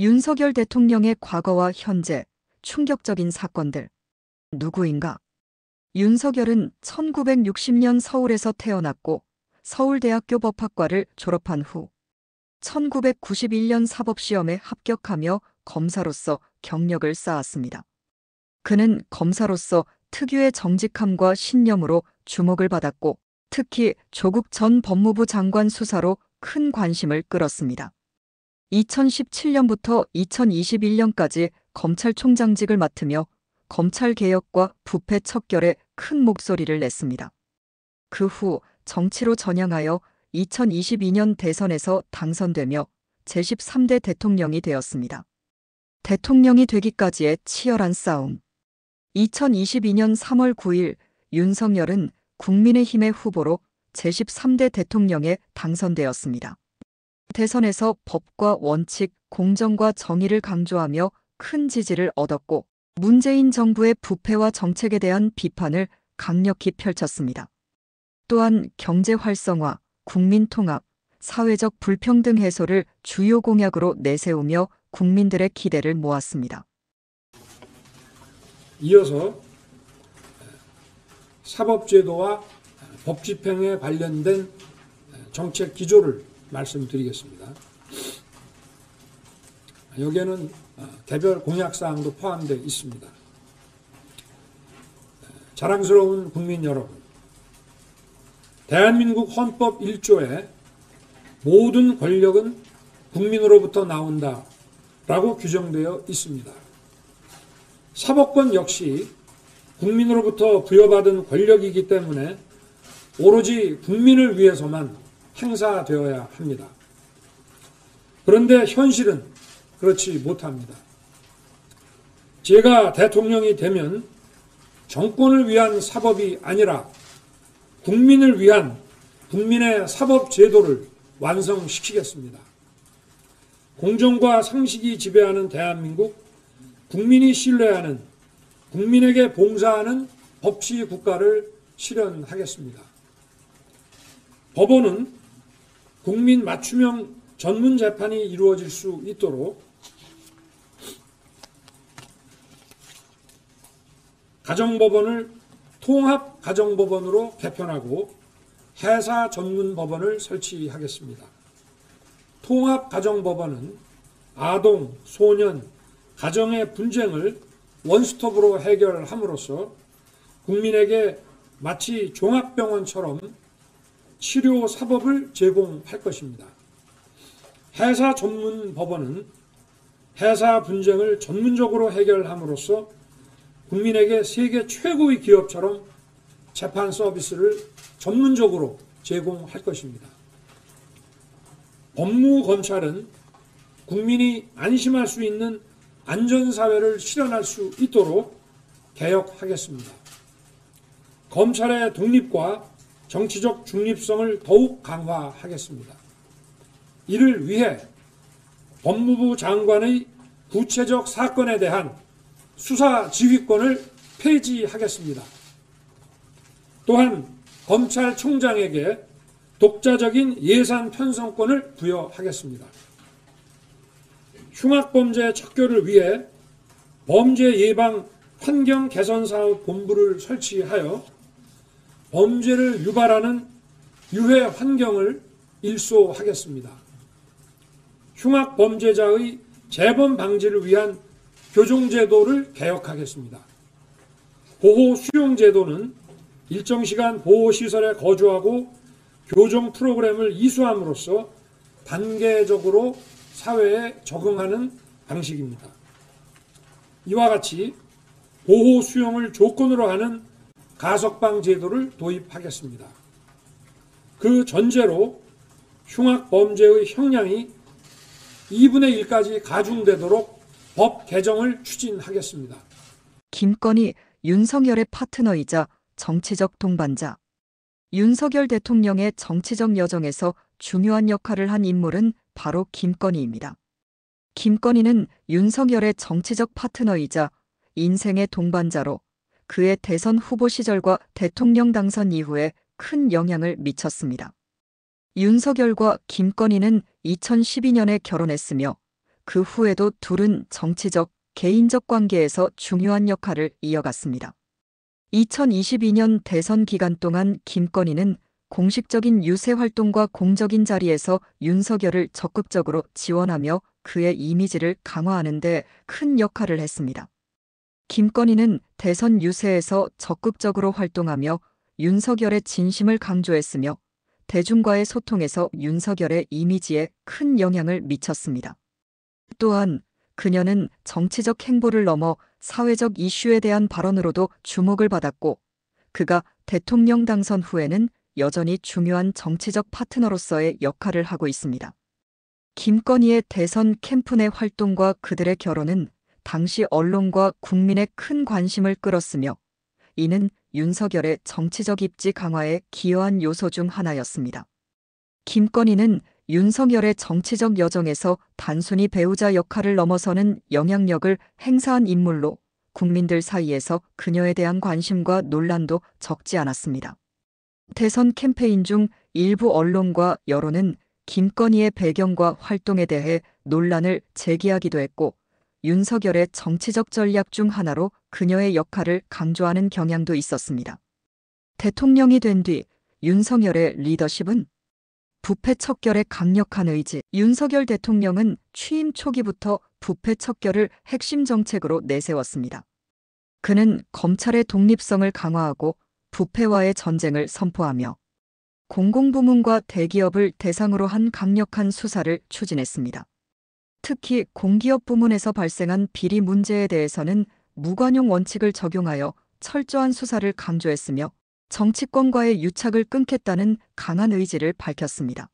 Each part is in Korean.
윤석열 대통령의 과거와 현재, 충격적인 사건들. 누구인가? 윤석열은 1960년 서울에서 태어났고 서울대학교 법학과를 졸업한 후 1991년 사법시험에 합격하며 검사로서 경력을 쌓았습니다. 그는 검사로서 특유의 정직함과 신념으로 주목을 받았고 특히 조국 전 법무부 장관 수사로 큰 관심을 끌었습니다. 2017년부터 2021년까지 검찰총장직을 맡으며 검찰개혁과 부패 척결에 큰 목소리를 냈습니다. 그 후 정치로 전향하여 2022년 대선에서 당선되며 제13대 대통령이 되었습니다. 대통령이 되기까지의 치열한 싸움. 2022년 3월 9일 윤석열은 국민의힘의 후보로 제13대 대통령에 당선되었습니다. 대선에서 법과 원칙, 공정과 정의를 강조하며 큰 지지를 얻었고 문재인 정부의 부패와 정책에 대한 비판을 강력히 펼쳤습니다. 또한 경제 활성화, 국민 통합, 사회적 불평등 해소를 주요 공약으로 내세우며 국민들의 기대를 모았습니다. 이어서 사법제도와 법집행에 관련된 정책 기조를 말씀드리겠습니다. 여기에는 개별 공약사항도 포함되어 있습니다. 자랑스러운 국민 여러분, 대한민국 헌법 1조에 모든 권력은 국민으로부터 나온다 라고 규정되어 있습니다. 사법권 역시 국민으로부터 부여받은 권력이기 때문에 오로지 국민을 위해서만 행사되어야 합니다. 그런데 현실은 그렇지 못합니다. 제가 대통령이 되면 정권을 위한 사법이 아니라 국민을 위한 국민의 사법제도를 완성시키겠습니다. 공정과 상식이 지배하는 대한민국, 국민이 신뢰하는, 국민에게 봉사하는 법치 국가를 실현하겠습니다. 법원은 국민 맞춤형 전문 재판이 이루어질 수 있도록 가정법원을 통합가정법원으로 개편하고 해사 전문 법원을 설치하겠습니다. 통합가정법원은 아동, 소년, 가정의 분쟁을 원스톱으로 해결함으로써 국민에게 마치 종합병원처럼 치료 사법을 제공할 것입니다. 해사 전문 법원은 해사 분쟁을 전문적으로 해결함으로써 국민에게 세계 최고의 기업처럼 재판 서비스를 전문적으로 제공할 것입니다. 법무검찰은 국민이 안심할 수 있는 안전사회를 실현할 수 있도록 개혁하겠습니다. 검찰의 독립과 정치적 중립성을 더욱 강화하겠습니다. 이를 위해 법무부 장관의 구체적 사건에 대한 수사 지휘권을 폐지하겠습니다. 또한 검찰총장에게 독자적인 예산 편성권을 부여하겠습니다. 흉악범죄 척결을 위해 범죄 예방 환경 개선 사업 본부를 설치하여 범죄를 유발하는 유해 환경을 일소하겠습니다. 흉악 범죄자의 재범 방지를 위한 교정제도를 개혁하겠습니다. 보호 수용제도는 일정 시간 보호시설에 거주하고 교정 프로그램을 이수함으로써 단계적으로 사회에 적응하는 방식입니다. 이와 같이 보호 수용을 조건으로 하는 가석방 제도를 도입하겠습니다. 그 전제로 흉악 범죄의 형량이 2분의 1까지 가중되도록 법 개정을 추진하겠습니다. 김건희, 윤석열의 파트너이자 정치적 동반자. 윤석열 대통령의 정치적 여정에서 중요한 역할을 한 인물은 바로 김건희입니다. 김건희는 윤석열의 정치적 파트너이자 인생의 동반자로 그의 대선 후보 시절과 대통령 당선 이후에 큰 영향을 미쳤습니다. 윤석열과 김건희는 2012년에 결혼했으며 그 후에도 둘은 정치적, 개인적 관계에서 중요한 역할을 이어갔습니다. 2022년 대선 기간 동안 김건희는 공식적인 유세 활동과 공적인 자리에서 윤석열을 적극적으로 지원하며 그의 이미지를 강화하는 데 큰 역할을 했습니다. 김건희는 대선 유세에서 적극적으로 활동하며 윤석열의 진심을 강조했으며 대중과의 소통에서 윤석열의 이미지에 큰 영향을 미쳤습니다. 또한 그녀는 정치적 행보를 넘어 사회적 이슈에 대한 발언으로도 주목을 받았고, 그가 대통령 당선 후에는 여전히 중요한 정치적 파트너로서의 역할을 하고 있습니다. 김건희의 대선 캠프 내 활동과 그들의 결혼은 당시 언론과 국민의 큰 관심을 끌었으며, 이는 윤석열의 정치적 입지 강화에 기여한 요소 중 하나였습니다. 김건희는 윤석열의 정치적 여정에서 단순히 배우자 역할을 넘어서는 영향력을 행사한 인물로 국민들 사이에서 그녀에 대한 관심과 논란도 적지 않았습니다. 대선 캠페인 중 일부 언론과 여론은 김건희의 배경과 활동에 대해 논란을 제기하기도 했고, 윤석열의 정치적 전략 중 하나로 그녀의 역할을 강조하는 경향도 있었습니다. 대통령이 된 뒤 윤석열의 리더십은 부패 척결의 강력한 의지. 윤석열 대통령은 취임 초기부터 부패 척결을 핵심 정책으로 내세웠습니다. 그는 검찰의 독립성을 강화하고 부패와의 전쟁을 선포하며 공공부문과 대기업을 대상으로 한 강력한 수사를 추진했습니다. 특히 공기업 부문에서 발생한 비리 문제에 대해서는 무관용 원칙을 적용하여 철저한 수사를 강조했으며 정치권과의 유착을 끊겠다는 강한 의지를 밝혔습니다.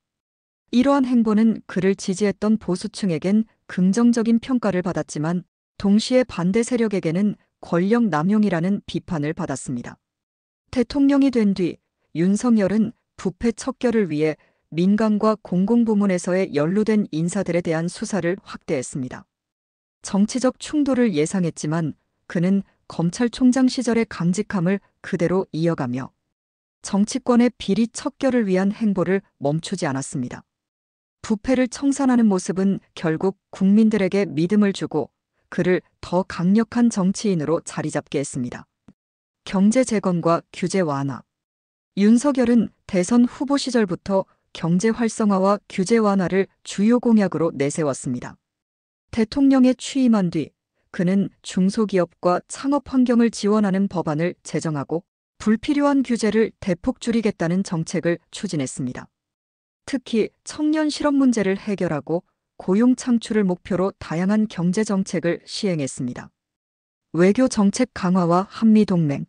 이러한 행보는 그를 지지했던 보수층에겐 긍정적인 평가를 받았지만 동시에 반대 세력에게는 권력 남용이라는 비판을 받았습니다. 대통령이 된 뒤 윤석열은 부패 척결을 위해 민간과 공공부문에서의 연루된 인사들에 대한 수사를 확대했습니다. 정치적 충돌을 예상했지만 그는 검찰총장 시절의 강직함을 그대로 이어가며 정치권의 비리 척결을 위한 행보를 멈추지 않았습니다. 부패를 청산하는 모습은 결국 국민들에게 믿음을 주고 그를 더 강력한 정치인으로 자리잡게 했습니다. 경제 재건과 규제 완화. 윤석열은 대선 후보 시절부터 경제 활성화와 규제 완화를 주요 공약으로 내세웠습니다. 대통령에 취임한 뒤 그는 중소기업과 창업 환경을 지원하는 법안을 제정하고 불필요한 규제를 대폭 줄이겠다는 정책을 추진했습니다. 특히 청년 실업 문제를 해결하고 고용 창출을 목표로 다양한 경제 정책을 시행했습니다. 외교 정책 강화와 한미동맹.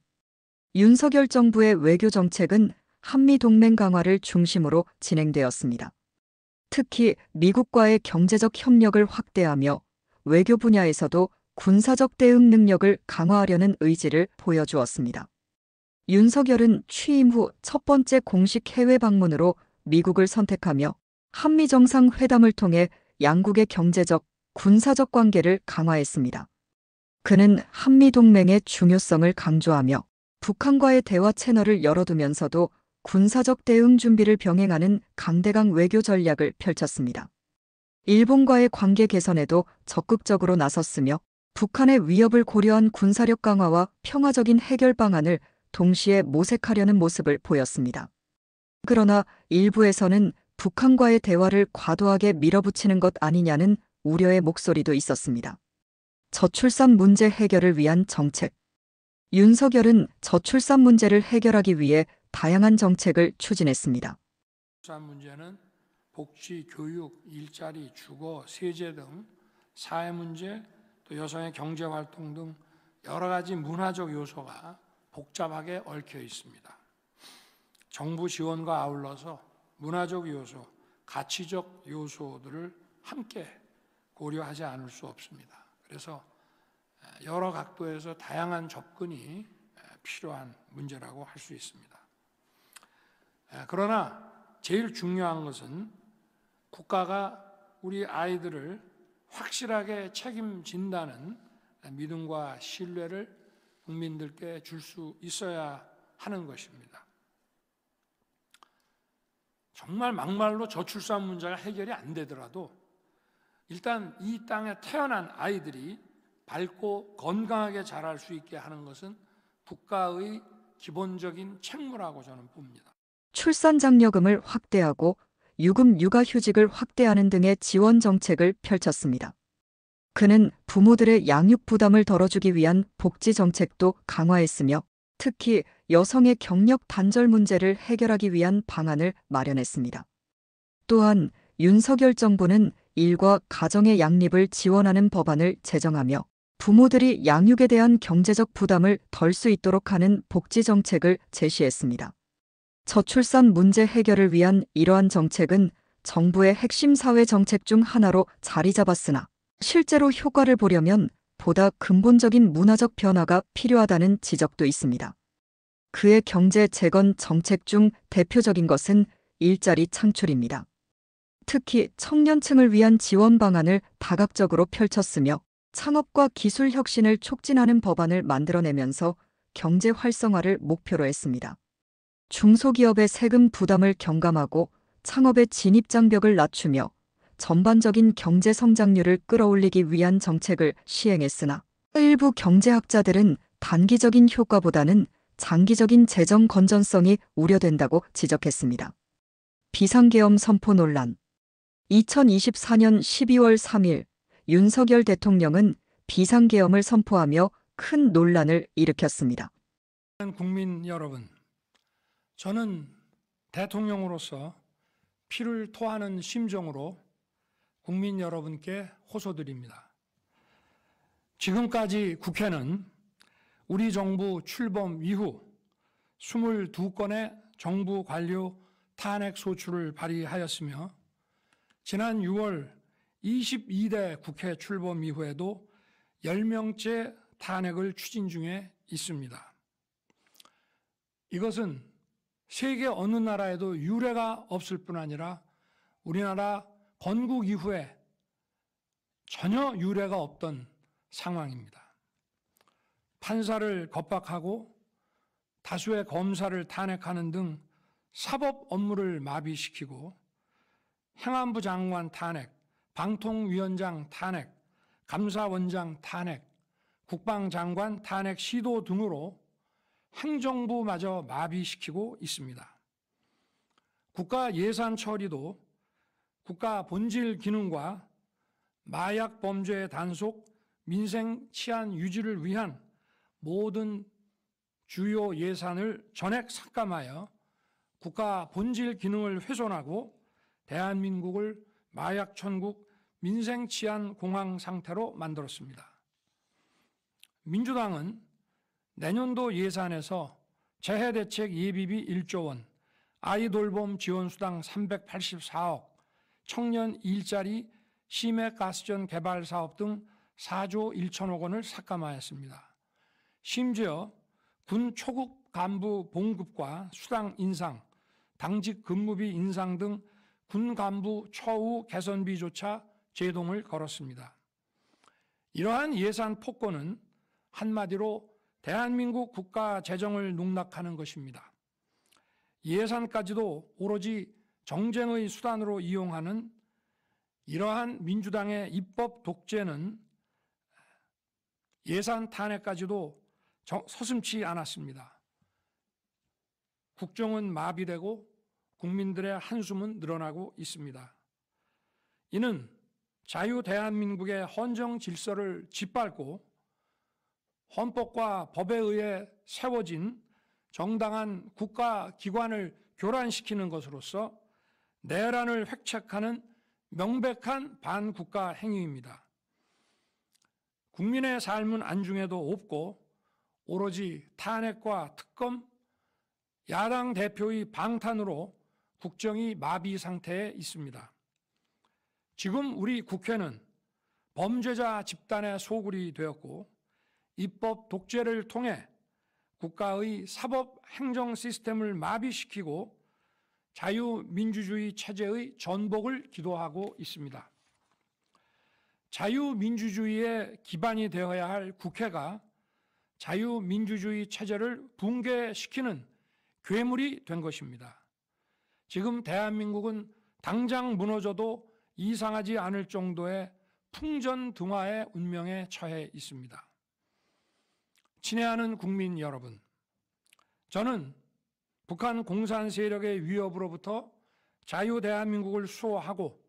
윤석열 정부의 외교 정책은 한미동맹 강화를 중심으로 진행되었습니다. 특히 미국과의 경제적 협력을 확대하며 외교 분야에서도 군사적 대응 능력을 강화하려는 의지를 보여주었습니다. 윤석열은 취임 후 첫 번째 공식 해외 방문으로 미국을 선택하며 한미 정상회담을 통해 양국의 경제적, 군사적 관계를 강화했습니다. 그는 한미 동맹의 중요성을 강조하며 북한과의 대화 채널을 열어두면서도 군사적 대응 준비를 병행하는 강대강 외교 전략을 펼쳤습니다. 일본과의 관계 개선에도 적극적으로 나섰으며 북한의 위협을 고려한 군사력 강화와 평화적인 해결 방안을 동시에 모색하려는 모습을 보였습니다. 그러나 일부에서는 북한과의 대화를 과도하게 밀어붙이는 것 아니냐는 우려의 목소리도 있었습니다. 저출산 문제 해결을 위한 정책. 윤석열은 저출산 문제를 해결하기 위해 다양한 정책을 추진했습니다. 저출산 문제는 복지, 교육, 일자리, 주거, 세제 등 사회 문제, 또 여성의 경제 활동 등 여러 가지 문화적 요소가 복잡하게 얽혀 있습니다. 정부 지원과 아울러서 문화적 요소, 가치적 요소들을 함께 고려하지 않을 수 없습니다. 그래서 여러 각도에서 다양한 접근이 필요한 문제라고 할 수 있습니다. 그러나 제일 중요한 것은 국가가 우리 아이들을 확실하게 책임진다는 믿음과 신뢰를 국민들께 줄 수 있어야 하는 것입니다. 정말 막말로 저출산 문제가 해결이 안 되더라도 일단 이 땅에 태어난 아이들이 밝고 건강하게 자랄 수 있게 하는 것은 국가의 기본적인 책무라고 저는 봅니다. 출산장려금을 확대하고 유급 육아휴직을 확대하는 등의 지원 정책을 펼쳤습니다. 그는 부모들의 양육 부담을 덜어주기 위한 복지 정책도 강화했으며 특히 여성의 경력 단절 문제를 해결하기 위한 방안을 마련했습니다. 또한 윤석열 정부는 일과 가정의 양립을 지원하는 법안을 제정하며 부모들이 양육에 대한 경제적 부담을 덜 수 있도록 하는 복지 정책을 제시했습니다. 저출산 문제 해결을 위한 이러한 정책은 정부의 핵심 사회 정책 중 하나로 자리 잡았으나 실제로 효과를 보려면 보다 근본적인 문화적 변화가 필요하다는 지적도 있습니다. 그의 경제 재건 정책 중 대표적인 것은 일자리 창출입니다. 특히 청년층을 위한 지원 방안을 다각적으로 펼쳤으며 창업과 기술 혁신을 촉진하는 법안을 만들어내면서 경제 활성화를 목표로 했습니다. 중소기업의 세금 부담을 경감하고 창업의 진입 장벽을 낮추며 전반적인 경제 성장률을 끌어올리기 위한 정책을 시행했으나 일부 경제학자들은 단기적인 효과보다는 장기적인 재정 건전성이 우려된다고 지적했습니다. 비상계엄 선포 논란. 2024년 12월 3일 윤석열 대통령은 비상계엄을 선포하며 큰 논란을 일으켰습니다. 국민 여러분, 저는 대통령으로서 피를 토하는 심정으로 국민 여러분께 호소드립니다. 지금까지 국회는 우리 정부 출범 이후 22건의 정부 관료 탄핵 소추를 발의하였으며 지난 6월 22대 국회 출범 이후에도 10명째 탄핵을 추진 중에 있습니다. 이것은 세계 어느 나라에도 유례가 없을 뿐 아니라 우리나라 건국 이후에 전혀 유례가 없던 상황입니다. 판사를 겁박하고 다수의 검사를 탄핵하는 등 사법 업무를 마비시키고 행안부 장관 탄핵, 방통위원장 탄핵, 감사원장 탄핵, 국방장관 탄핵 시도 등으로 행정부마저 마비시키고 있습니다. 국가 예산 처리도 국가 본질 기능과 마약 범죄 단속, 민생 치안 유지를 위한 모든 주요 예산을 전액 삭감하여 국가 본질 기능을 훼손하고 대한민국을 마약 천국, 민생 치안 공황 상태로 만들었습니다. 민주당은 내년도 예산에서 재해대책 예비비 1조 원, 아이돌봄 지원수당 384억, 청년 일자리 심해가스전 개발 사업 등 4조 1천억 원을 삭감하였습니다. 심지어 군 초급 간부 봉급과 수당 인상, 당직 근무비 인상 등 군 간부 처우 개선비조차 제동을 걸었습니다. 이러한 예산 폭거는 한마디로 대한민국 국가 재정을 농락하는 것입니다. 예산까지도 오로지 정쟁의 수단으로 이용하는 이러한 민주당의 입법 독재는 예산 탄핵까지도 서슴지 않았습니다. 국정은 마비되고 국민들의 한숨은 늘어나고 있습니다. 이는 자유 대한민국의 헌정 질서를 짓밟고 헌법과 법에 의해 세워진 정당한 국가기관을 교란시키는 것으로서 내란을 획책하는 명백한 반국가 행위입니다. 국민의 삶은 안중에도 없고 오로지 탄핵과 특검, 야당 대표의 방탄으로 국정이 마비 상태에 있습니다. 지금 우리 국회는 범죄자 집단의 소굴이 되었고 입법 독재를 통해 국가의 사법 행정 시스템을 마비시키고 자유민주주의 체제의 전복을 기도하고 있습니다. 자유민주주의의 기반이 되어야 할 국회가 자유민주주의 체제를 붕괴시키는 괴물이 된 것입니다. 지금 대한민국은 당장 무너져도 이상하지 않을 정도의 풍전등화의 운명에 처해 있습니다. 친애하는 국민 여러분, 저는 북한 공산 세력의 위협으로부터 자유 대한민국을 수호하고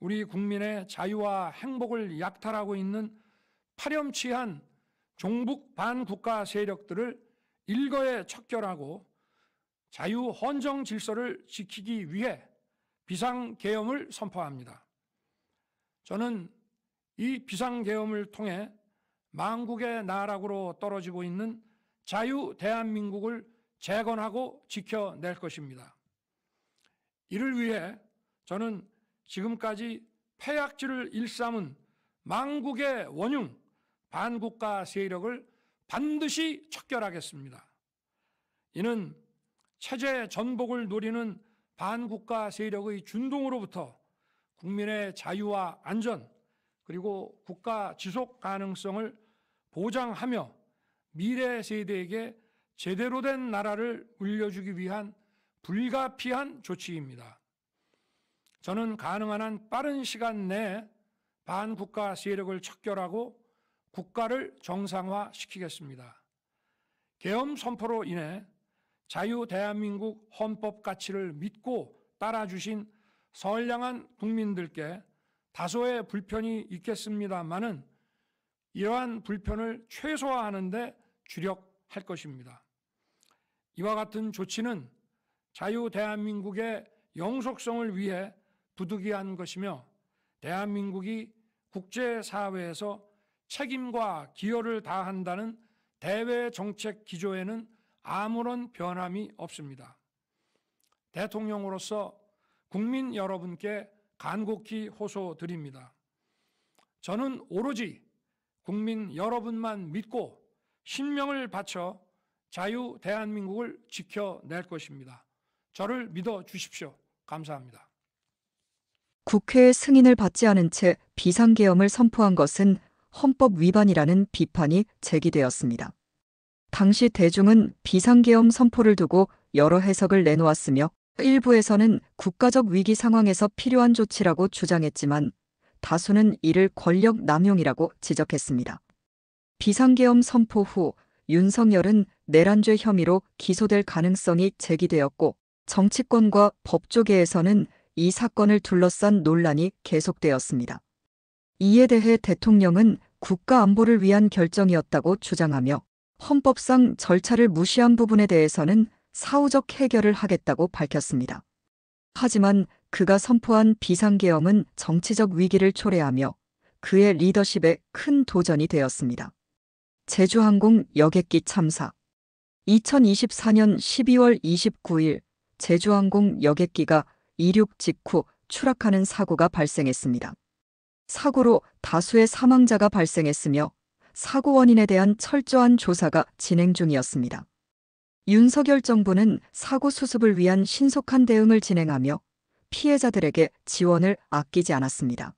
우리 국민의 자유와 행복을 약탈하고 있는 파렴치한 종북 반국가 세력들을 일거에 척결하고 자유 헌정 질서를 지키기 위해 비상계엄을 선포합니다. 저는 이 비상계엄을 통해 망국의 나락으로 떨어지고 있는 자유 대한민국을 재건하고 지켜낼 것입니다. 이를 위해 저는 지금까지 폐악질을 일삼은 망국의 원흉 반국가 세력을 반드시 척결하겠습니다. 이는 체제 전복을 노리는 반국가 세력의 준동으로부터 국민의 자유와 안전 그리고 국가 지속 가능성을 보장하며 미래 세대에게 제대로 된 나라를 물려주기 위한 불가피한 조치입니다. 저는 가능한 한 빠른 시간 내에 반국가 세력을 척결하고 국가를 정상화시키겠습니다. 계엄 선포로 인해 자유 대한민국 헌법 가치를 믿고 따라주신 선량한 국민들께 다소의 불편이 있겠습니다마는 이러한 불편을 최소화하는 데 주력할 것입니다. 이와 같은 조치는 자유 대한민국의 영속성을 위해 부득이한 것이며 대한민국이 국제사회에서 책임과 기여를 다한다는 대외 정책 기조에는 아무런 변함이 없습니다. 대통령으로서 국민 여러분께 간곡히 호소드립니다. 저는 오로지 국민 여러분만 믿고 신명을 바쳐 자유 대한민국을 지켜낼 것입니다. 저를 믿어 주십시오. 감사합니다. 국회의 승인을 받지 않은 채 비상계엄을 선포한 것은 헌법 위반이라는 비판이 제기되었습니다. 당시 대중은 비상계엄 선포를 두고 여러 해석을 내놓았으며 일부에서는 국가적 위기 상황에서 필요한 조치라고 주장했지만 다수는 이를 권력 남용이라고 지적했습니다. 비상계엄 선포 후 윤석열은 내란죄 혐의로 기소될 가능성이 제기되었고 정치권과 법조계에서는 이 사건을 둘러싼 논란이 계속되었습니다. 이에 대해 대통령은 국가 안보를 위한 결정이었다고 주장하며 헌법상 절차를 무시한 부분에 대해서는 사후적 해결을 하겠다고 밝혔습니다. 하지만 그가 선포한 비상계엄은 정치적 위기를 초래하며 그의 리더십에 큰 도전이 되었습니다. 제주항공 여객기 참사 2024년 12월 29일 제주항공 여객기가 이륙 직후 추락하는 사고가 발생했습니다. 사고로 다수의 사망자가 발생했으며 사고 원인에 대한 철저한 조사가 진행 중이었습니다. 윤석열 정부는 사고 수습을 위한 신속한 대응을 진행하며 피해자들에게 지원을 아끼지 않았습니다.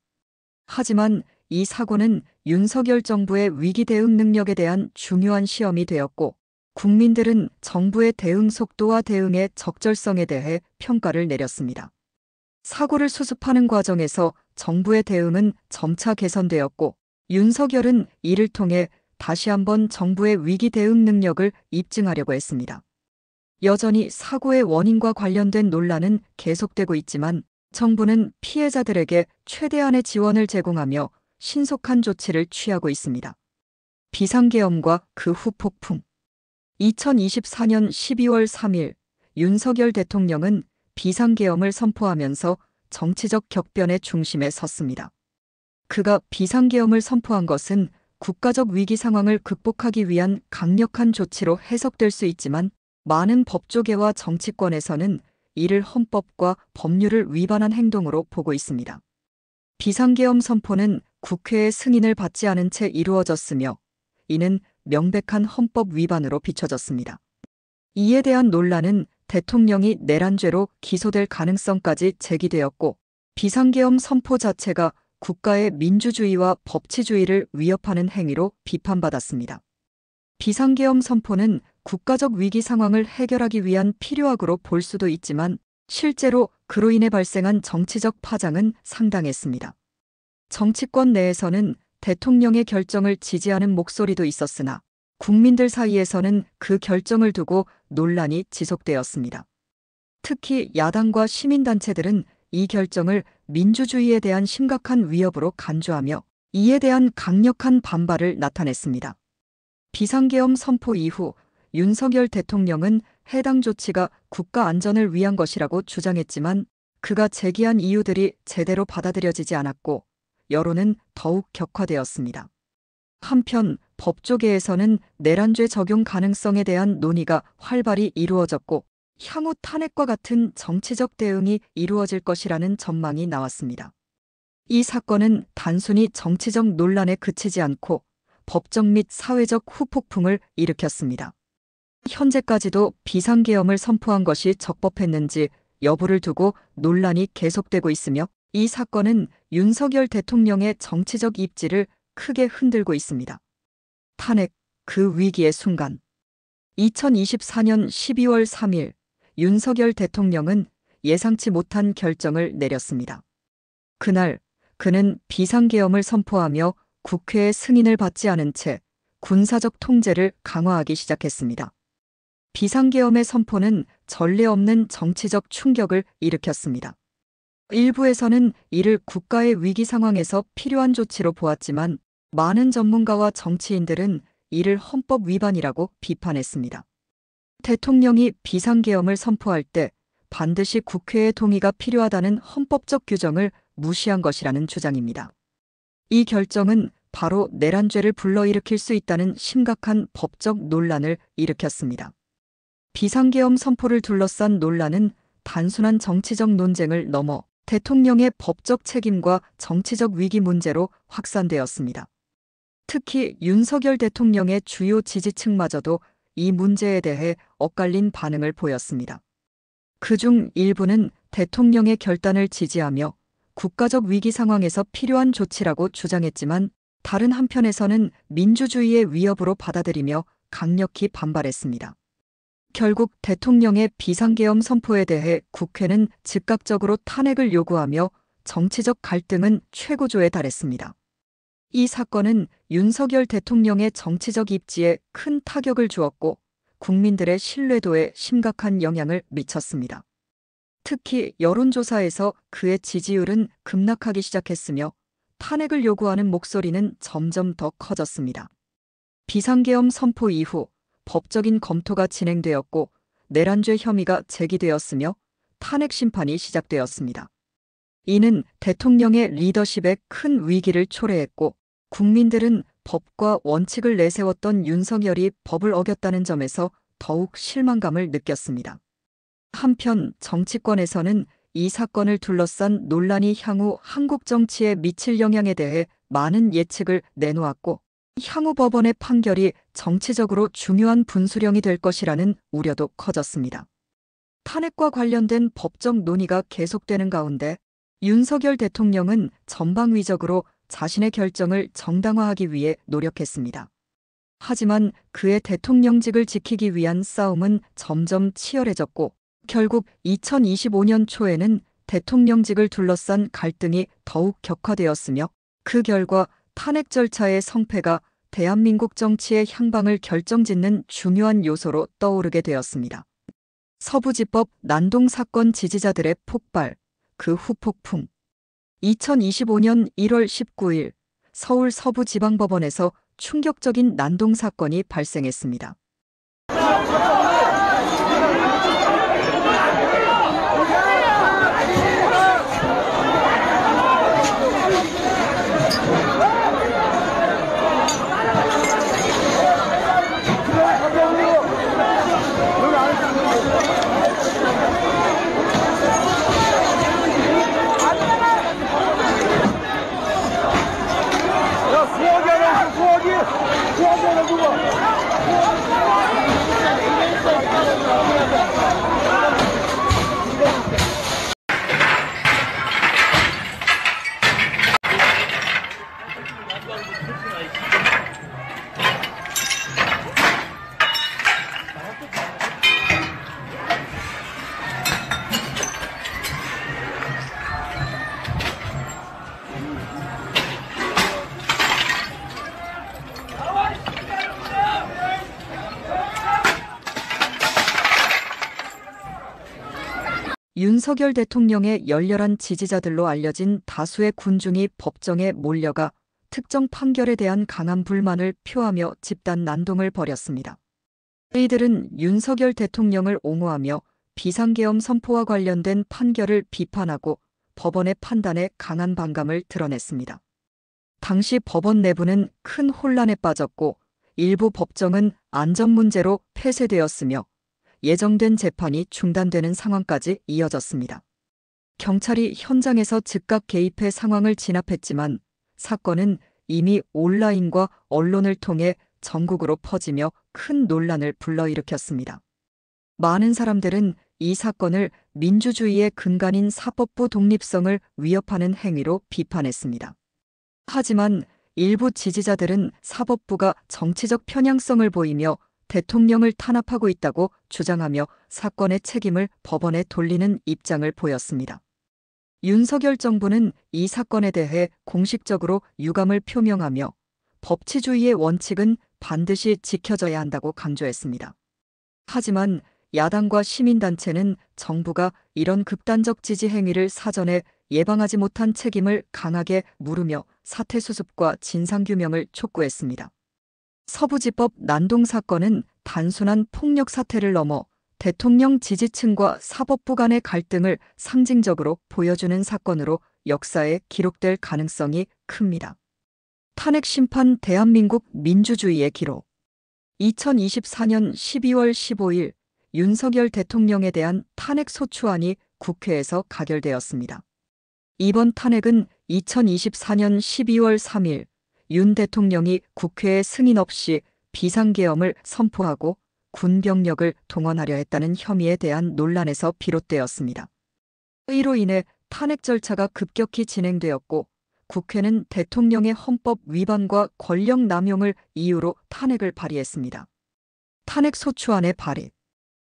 하지만 이 사고는 윤석열 정부의 위기 대응 능력에 대한 중요한 시험이 되었고 국민들은 정부의 대응 속도와 대응의 적절성에 대해 평가를 내렸습니다. 사고를 수습하는 과정에서 정부의 대응은 점차 개선되었고 윤석열은 이를 통해 다시 한번 정부의 위기 대응 능력을 입증하려고 했습니다. 여전히 사고의 원인과 관련된 논란은 계속되고 있지만 정부는 피해자들에게 최대한의 지원을 제공하며 신속한 조치를 취하고 있습니다. 비상계엄과 그 후 폭풍 2024년 12월 3일 윤석열 대통령은 비상계엄을 선포하면서 정치적 격변의 중심에 섰습니다. 그가 비상계엄을 선포한 것은 국가적 위기 상황을 극복하기 위한 강력한 조치로 해석될 수 있지만 많은 법조계와 정치권에서는 이를 헌법과 법률을 위반한 행동으로 보고 있습니다. 비상계엄 선포는 국회의 승인을 받지 않은 채 이루어졌으며 이는 명백한 헌법 위반으로 비춰졌습니다. 이에 대한 논란은 대통령이 내란죄로 기소될 가능성까지 제기되었고 비상계엄 선포 자체가 국가의 민주주의와 법치주의를 위협하는 행위로 비판받았습니다. 비상계엄 선포는 국가적 위기 상황을 해결하기 위한 필요악으로 볼 수도 있지만 실제로 그로 인해 발생한 정치적 파장은 상당했습니다. 정치권 내에서는 대통령의 결정을 지지하는 목소리도 있었으나 국민들 사이에서는 그 결정을 두고 논란이 지속되었습니다. 특히 야당과 시민단체들은 이 결정을 민주주의에 대한 심각한 위협으로 간주하며 이에 대한 강력한 반발을 나타냈습니다. 비상계엄 선포 이후 윤석열 대통령은 해당 조치가 국가 안전을 위한 것이라고 주장했지만 그가 제기한 이유들이 제대로 받아들여지지 않았고 여론은 더욱 격화되었습니다. 한편 법조계에서는 내란죄 적용 가능성에 대한 논의가 활발히 이루어졌고 향후 탄핵과 같은 정치적 대응이 이루어질 것이라는 전망이 나왔습니다. 이 사건은 단순히 정치적 논란에 그치지 않고 법적 및 사회적 후폭풍을 일으켰습니다. 현재까지도 비상계엄을 선포한 것이 적법했는지 여부를 두고 논란이 계속되고 있으며 이 사건은 윤석열 대통령의 정치적 입지를 크게 흔들고 있습니다. 탄핵, 그 위기의 순간. 2024년 12월 3일 윤석열 대통령은 예상치 못한 결정을 내렸습니다. 그날 그는 비상계엄을 선포하며 국회의 승인을 받지 않은 채 군사적 통제를 강화하기 시작했습니다. 비상계엄의 선포는 전례 없는 정치적 충격을 일으켰습니다. 일부에서는 이를 국가의 위기 상황에서 필요한 조치로 보았지만 많은 전문가와 정치인들은 이를 헌법 위반이라고 비판했습니다. 대통령이 비상계엄을 선포할 때 반드시 국회의 동의가 필요하다는 헌법적 규정을 무시한 것이라는 주장입니다. 이 결정은 바로 내란죄를 불러일으킬 수 있다는 심각한 법적 논란을 일으켰습니다. 비상계엄 선포를 둘러싼 논란은 단순한 정치적 논쟁을 넘어 대통령의 법적 책임과 정치적 위기 문제로 확산되었습니다. 특히 윤석열 대통령의 주요 지지층마저도 이 문제에 대해 엇갈린 반응을 보였습니다. 그중 일부는 대통령의 결단을 지지하며 국가적 위기 상황에서 필요한 조치라고 주장했지만 다른 한편에서는 민주주의의 위협으로 받아들이며 강력히 반발했습니다. 결국 대통령의 비상계엄 선포에 대해 국회는 즉각적으로 탄핵을 요구하며 정치적 갈등은 최고조에 달했습니다. 이 사건은 윤석열 대통령의 정치적 입지에 큰 타격을 주었고 국민들의 신뢰도에 심각한 영향을 미쳤습니다. 특히 여론조사에서 그의 지지율은 급락하기 시작했으며 탄핵을 요구하는 목소리는 점점 더 커졌습니다. 비상계엄 선포 이후 법적인 검토가 진행되었고 내란죄 혐의가 제기되었으며 탄핵 심판이 시작되었습니다. 이는 대통령의 리더십에 큰 위기를 초래했고 국민들은 법과 원칙을 내세웠던 윤석열이 법을 어겼다는 점에서 더욱 실망감을 느꼈습니다. 한편 정치권에서는 이 사건을 둘러싼 논란이 향후 한국 정치에 미칠 영향에 대해 많은 예측을 내놓았고 향후 법원의 판결이 정치적으로 중요한 분수령이 될 것이라는 우려도 커졌습니다. 탄핵과 관련된 법적 논의가 계속되는 가운데 윤석열 대통령은 전방위적으로 자신의 결정을 정당화하기 위해 노력했습니다. 하지만 그의 대통령직을 지키기 위한 싸움은 점점 치열해졌고 결국 2025년 초에는 대통령직을 둘러싼 갈등이 더욱 격화되었으며 그 결과 탄핵 절차의 성패가 대한민국 정치의 향방을 결정짓는 중요한 요소로 떠오르게 되었습니다. 서부지법 난동 사건 지지자들의 폭발, 그 후폭풍. 2025년 1월 19일 서울 서부지방법원에서 충격적인 난동 사건이 발생했습니다. 수학이 하나 누가? 윤석열 대통령의 열렬한 지지자들로 알려진 다수의 군중이 법정에 몰려가 특정 판결에 대한 강한 불만을 표하며 집단 난동을 벌였습니다. 이들은 윤석열 대통령을 옹호하며 비상계엄 선포와 관련된 판결을 비판하고 법원의 판단에 강한 반감을 드러냈습니다. 당시 법원 내부는 큰 혼란에 빠졌고 일부 법정은 안전 문제로 폐쇄되었으며 예정된 재판이 중단되는 상황까지 이어졌습니다. 경찰이 현장에서 즉각 개입해 상황을 진압했지만 사건은 이미 온라인과 언론을 통해 전국으로 퍼지며 큰 논란을 불러일으켰습니다. 많은 사람들은 이 사건을 민주주의의 근간인 사법부 독립성을 위협하는 행위로 비판했습니다. 하지만 일부 지지자들은 사법부가 정치적 편향성을 보이며 대통령을 탄압하고 있다고 주장하며 사건의 책임을 법원에 돌리는 입장을 보였습니다. 윤석열 정부는 이 사건에 대해 공식적으로 유감을 표명하며 법치주의의 원칙은 반드시 지켜져야 한다고 강조했습니다. 하지만 야당과 시민단체는 정부가 이런 극단적 지지 행위를 사전에 예방하지 못한 책임을 강하게 물으며 사태 수습과 진상규명을 촉구했습니다. 서부지법 난동 사건은 단순한 폭력 사태를 넘어 대통령 지지층과 사법부 간의 갈등을 상징적으로 보여주는 사건으로 역사에 기록될 가능성이 큽니다. 탄핵 심판 대한민국 민주주의의 기록. 2024년 12월 15일 윤석열 대통령에 대한 탄핵 소추안이 국회에서 가결되었습니다. 이번 탄핵은 2024년 12월 3일 윤 대통령이 국회에 승인 없이 비상계엄을 선포하고 군병력을 동원하려 했다는 혐의에 대한 논란에서 비롯되었습니다. 이로 인해 탄핵 절차가 급격히 진행되었고 국회는 대통령의 헌법 위반과 권력 남용을 이유로 탄핵을 발의했습니다. 탄핵 소추안의 발의.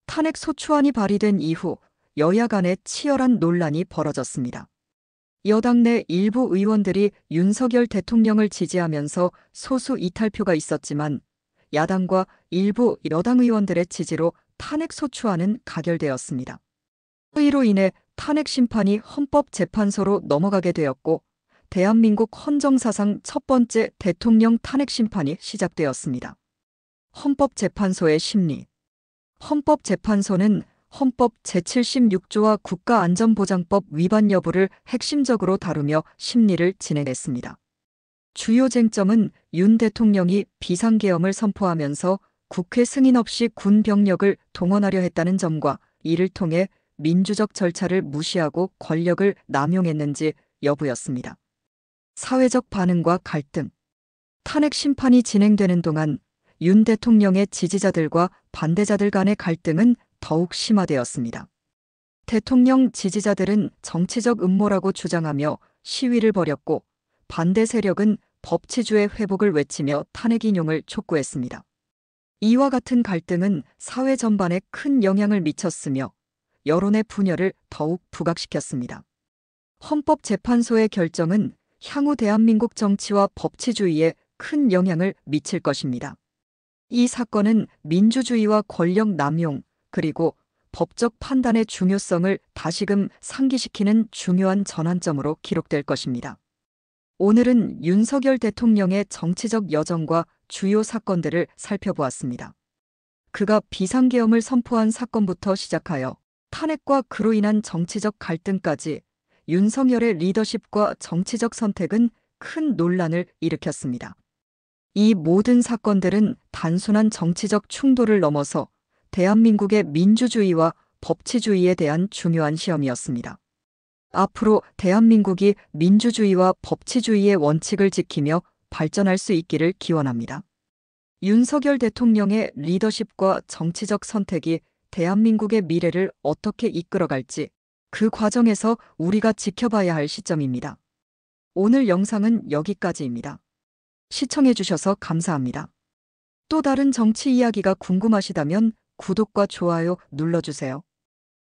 탄핵 소추안이 발의된 이후 여야 간에 치열한 논란이 벌어졌습니다. 여당 내 일부 의원들이 윤석열 대통령을 지지하면서 소수 이탈표가 있었지만 야당과 일부 여당 의원들의 지지로 탄핵 소추안은 가결되었습니다. 이로 인해 탄핵 심판이 헌법재판소로 넘어가게 되었고 대한민국 헌정사상 첫 번째 대통령 탄핵 심판이 시작되었습니다. 헌법재판소의 심리. 헌법재판소는 헌법 제76조와 국가안전보장법 위반 여부를 핵심적으로 다루며 심리를 진행했습니다. 주요 쟁점은 윤 대통령이 비상계엄을 선포하면서 국회 승인 없이 군 병력을 동원하려 했다는 점과 이를 통해 민주적 절차를 무시하고 권력을 남용했는지 여부였습니다. 사회적 반응과 갈등. 탄핵 심판이 진행되는 동안 윤 대통령의 지지자들과 반대자들 간의 갈등은 더욱 심화되었습니다. 대통령 지지자들은 정치적 음모라고 주장하며 시위를 벌였고 반대 세력은 법치주의 회복을 외치며 탄핵 인용을 촉구했습니다. 이와 같은 갈등은 사회 전반에 큰 영향을 미쳤으며 여론의 분열을 더욱 부각시켰습니다. 헌법재판소의 결정은 향후 대한민국 정치와 법치주의에 큰 영향을 미칠 것입니다. 이 사건은 민주주의와 권력 남용 그리고 법적 판단의 중요성을 다시금 상기시키는 중요한 전환점으로 기록될 것입니다. 오늘은 윤석열 대통령의 정치적 여정과 주요 사건들을 살펴보았습니다. 그가 비상계엄을 선포한 사건부터 시작하여 탄핵과 그로 인한 정치적 갈등까지 윤석열의 리더십과 정치적 선택은 큰 논란을 일으켰습니다. 이 모든 사건들은 단순한 정치적 충돌을 넘어서 대한민국의 민주주의와 법치주의에 대한 중요한 시험이었습니다. 앞으로 대한민국이 민주주의와 법치주의의 원칙을 지키며 발전할 수 있기를 기원합니다. 윤석열 대통령의 리더십과 정치적 선택이 대한민국의 미래를 어떻게 이끌어갈지 그 과정에서 우리가 지켜봐야 할 시점입니다. 오늘 영상은 여기까지입니다. 시청해주셔서 감사합니다. 또 다른 정치 이야기가 궁금하시다면 구독과 좋아요 눌러주세요.